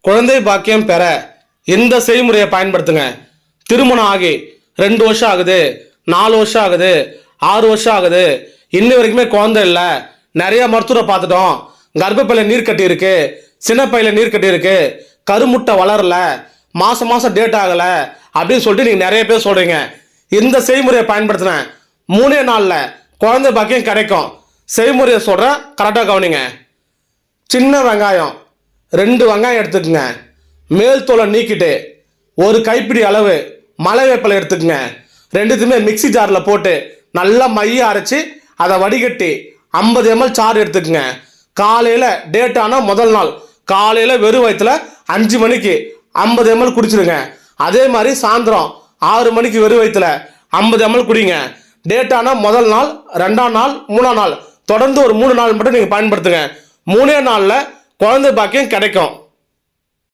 குழந்தை பாக்கியம் பெற இந்த செய்முறையை பயன்படுத்துங்க. திருமணம் ஆகி 2 வருஷம் ஆகுது, 4 வருஷம் ஆகுது, 6 வருஷம் ஆகுது, இன்ன வரைக்குமே குழந்தை இல்லை, நிறைய மருத்துவரை பார்த்துட்டோம், கர்ப்பப்பையில நீர் கட்டி இருக்கு, சின்னப்பையில நீர் கட்டி இருக்கு, கருமுட்டை வளரல, மாசம் மாசம் டேட் ஆகல அப்படின்னு சொல்லிட்டு நீங்க நிறைய பேர் சொல்றீங்க. இந்த செய்முறையை பயன்படுத்தின 3 நாள்ல குழந்தை பாக்கியம் கிடைக்கும். செய்முறையை சொல்றேன், கரெக்டாக கவனிங்க. சின்ன வெங்காயம் 2 வெங்காயம் எடுத்துக்கங்க. மேல் தோலை நீக்கிட்டு 1 கைப்பிடி அளவு மலை வேப்பிலை எடுத்துக்கங்க. ரெண்டுத்துமே மிக்சி ஜாரில் போட்டு நல்லா மைய அரைச்சி அதை வடிகட்டி 50 ml சாறு எடுத்துக்கங்க. காலையில் டேட் ஆனால் முதல் நாள் காலையில் வெறும் வயிற்றுல 5 மணிக்கு 50 ml குடிச்சிருங்க. அதே மாதிரி சாயந்தரம் 6 மணிக்கு வெறும் வயிற்றுல 50 ml குடிங்க. டேட் ஆனால் முதல் நாள், 2ஆம் நாள், 3ஆம் நாள் தொடர்ந்து ஒரு 3 நாள் மட்டும் நீங்கள் பயன்படுத்துங்க. 3 நாளில் குழந்தை பாக்கியம் கிடைக்கும்.